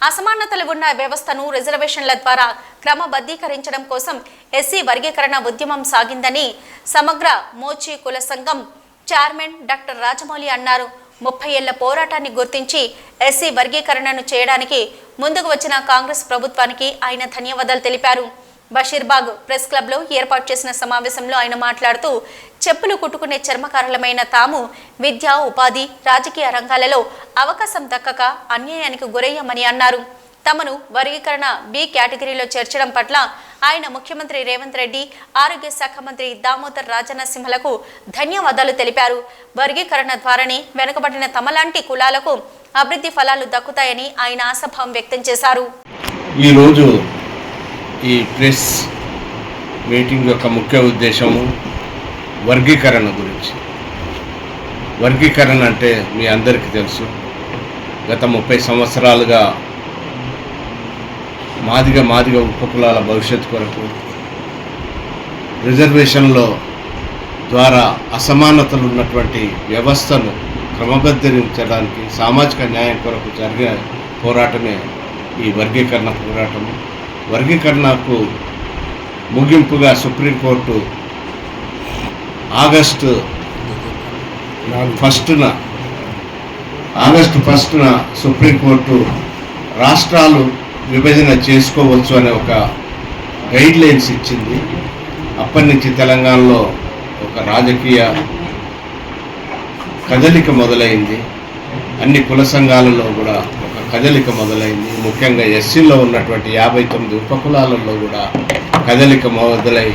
అసమానతలు ఉన్న వ్యవస్థను రిజర్వేషన్ల ద్వారా క్రమబద్ధీకరించడం కోసం ఎస్సీ వర్గీకరణ ఉద్యమం సాగిందని సమగ్ర మోచి కుల సంఘం చైర్మన్ డాక్టర్ రాజమౌళి అన్నారు. 30 ఏళ్ల పోరాటాన్ని గుర్తించి ఎస్సీ వర్గీకరణను చేయడానికి ముందుకు వచ్చిన కాంగ్రెస్ ప్రభుత్వానికి ఆయన ధన్యవాదాలు తెలిపారు. బషీర్బాగ్ ప్రెస్ క్లబ్లో ఏర్పాటు చేసిన సమావేశంలో ఆయన మాట్లాడుతూ చెప్పులు కుట్టుకునే చర్మకారులమైన తాము విద్య, ఉపాధి, రాజకీయ రంగాలలో అవకాశం దక్కక అన్యాయానికి గురయ్యామని అన్నారు. తమను వర్గీకరణ బి కేటగిరీలో చేర్చడం పట్ల ఆయన ముఖ్యమంత్రి రేవంత్ రెడ్డి, ఆరోగ్య శాఖ మంత్రి దామోదర్ రాజనరసింహలకు ధన్యవాదాలు తెలిపారు. వర్గీకరణ ద్వారానే వెనుకబడిన తమలాంటి కులాలకు అభివృద్ధి ఫలాలు దక్కుతాయని ఆయన ఆశాభావం వ్యక్తం చేశారు. ఈరోజు ఈ ప్రెస్ మీటింగ్ యొక్క ముఖ్య ఉద్దేశము వర్గీకరణ గురించి. వర్గీకరణ అంటే మీ అందరికీ తెలుసు. గత 30 సంవత్సరాలుగా మాదిగ ఉపకులాల భవిష్యత్తు కొరకు రిజర్వేషన్లో ద్వారా అసమానతలు ఉన్నటువంటి వ్యవస్థను క్రమబద్ధీకరించడానికి సామాజిక న్యాయం కొరకు జరిగే పోరాటమే ఈ వర్గీకరణ పోరాటము. వర్గీకరణకు ముగింపుగా సుప్రీంకోర్టు ఆగస్టు 1న సుప్రీంకోర్టు రాష్ట్రాలు విభజన చేసుకోవచ్చు అనే ఒక గైడ్ లైన్స్ ఇచ్చింది. అప్పటి నుంచి తెలంగాణలో ఒక రాజకీయ కదలిక మొదలైంది. అన్ని కుల సంఘాలలో కూడా ఒక కదలిక మొదలైంది. ముఖ్యంగా ఎస్సీలో ఉన్నటువంటి 59 ఉపకులాలలో కూడా కదలిక మొదలై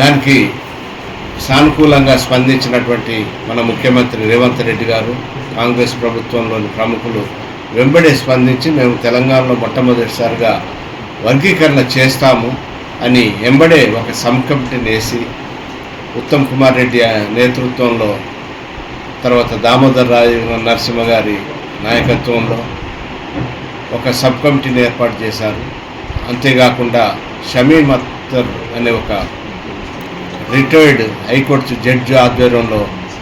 దానికి సానుకూలంగా స్పందించినటువంటి మన ముఖ్యమంత్రి రేవంత్ రెడ్డి గారు, కాంగ్రెస్ ప్రభుత్వంలోని ప్రముఖులు వెంబడే స్పందించి మేము తెలంగాణలో మొట్టమొదటిసారిగా వర్గీకరణ చేస్తాము అని వెంబడే ఒక సబ్ కమిటీని వేసి ఉత్తమ్ కుమార్ రెడ్డి నేతృత్వంలో, తర్వాత దామోదర్ నరసింహ గారి నాయకత్వంలో ఒక సబ్ కమిటీని ఏర్పాటు చేశారు. అంతేకాకుండా షమీమ్ అఖ్తర్ అనే ఒక రిటైర్డ్ హైకోర్టు జడ్జి ఆధ్వర్యంలో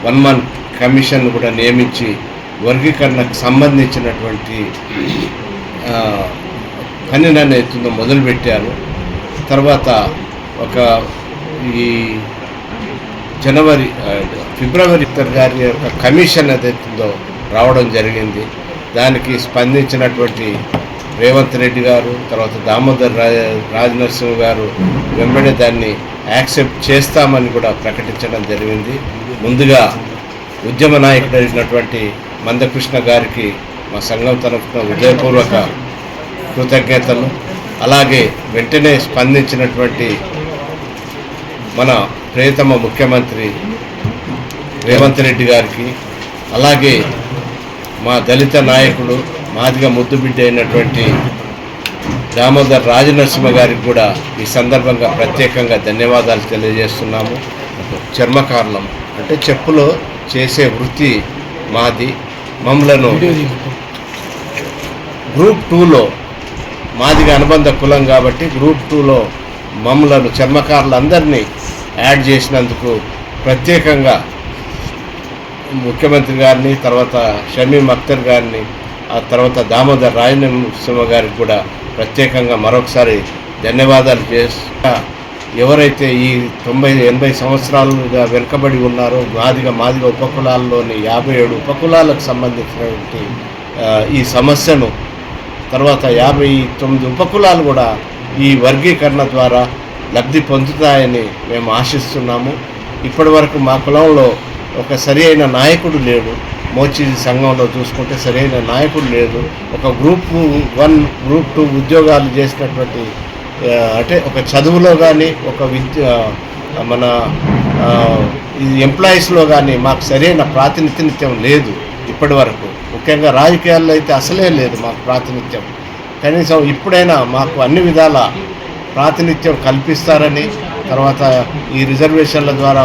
1 మంత్ కమిషన్ కూడా నియమించి వర్గీకరణకు సంబంధించినటువంటి పనిని అనేది మొదలుపెట్టారు. తర్వాత ఒక ఈ ఫిబ్రవరి గారి యొక్క కమిషన్ ఏదైతుందో రావడం జరిగింది. దానికి స్పందించినటువంటి రేవంత్ రెడ్డి గారు, తర్వాత దామోదర్ రాజనరసింహ గారు వెంబడే దాన్ని యాక్సెప్ట్ చేస్తామని కూడా ప్రకటించడం జరిగింది. ముందుగా ఉద్యమ నాయకుడు అయినటువంటి మందకృష్ణ గారికి మా సంఘం తరఫున హృదయపూర్వక కృతజ్ఞతలు. అలాగే వెంటనే స్పందించినటువంటి మన ప్రియతమ ముఖ్యమంత్రి రేవంత్ రెడ్డి గారికి, అలాగే మా దళిత నాయకుడు మాదిగ ముద్దుబిడ్డ అయినటువంటి దామోదర్ రాజనరసింహ గారికి కూడా ఈ సందర్భంగా ప్రత్యేకంగా ధన్యవాదాలు తెలియజేస్తున్నాము. చర్మకారులం అంటే చెప్పులు చేసే వృత్తి మాది. మమ్మలను గ్రూప్ 2లో మాదిగా అనుబంధ కులం కాబట్టి గ్రూప్ 2లో మమ్మలను చర్మకారులందరినీ యాడ్ చేసినందుకు ప్రత్యేకంగా ముఖ్యమంత్రి గారిని, తర్వాత షమీమ్ అఖ్తర్ గారిని, ఆ తర్వాత దామోదర్ రాజనరసింహ గారికి కూడా ప్రత్యేకంగా మరొకసారి ధన్యవాదాలు చేస్తా. ఎవరైతే ఈ 90-80 సంవత్సరాలుగా వెనుకబడి ఉన్నారో మాదిగ ఉపకులాల్లోని 57 ఉపకులాలకు సంబంధించినటువంటి ఈ సమస్యను, తర్వాత 59 ఉపకులాలు కూడా ఈ వర్గీకరణ ద్వారా లబ్ధి పొందుతాయని మేము ఆశిస్తున్నాము. ఇప్పటి వరకు మా కులంలో ఒక సరి అయిన నాయకుడు లేడు. మోచి సంఘంలో చూసుకుంటే సరైన నాయకుడు లేదు. ఒక గ్రూప్ 1, గ్రూప్ 2 ఉద్యోగాలు చేసినటువంటి అంటే ఒక చదువులో కానీ, ఒక మన ఎంప్లాయీస్లో కానీ మాకు సరైన ప్రాతినిధ్యం లేదు ఇప్పటి వరకు. ముఖ్యంగా రాజకీయాల్లో అయితే అసలే లేదు మాకు ప్రాతినిధ్యం. కనీసం ఇప్పుడైనా మాకు అన్ని విధాల ప్రాతినిధ్యం కల్పిస్తారని, తర్వాత ఈ రిజర్వేషన్ల ద్వారా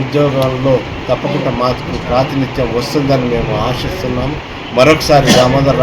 ఉద్యోగాల్లో తప్పకుండా మాకు ప్రాతినిధ్యం వస్తుందని మేము ఆశిస్తున్నాము. మరొకసారి దామోదర్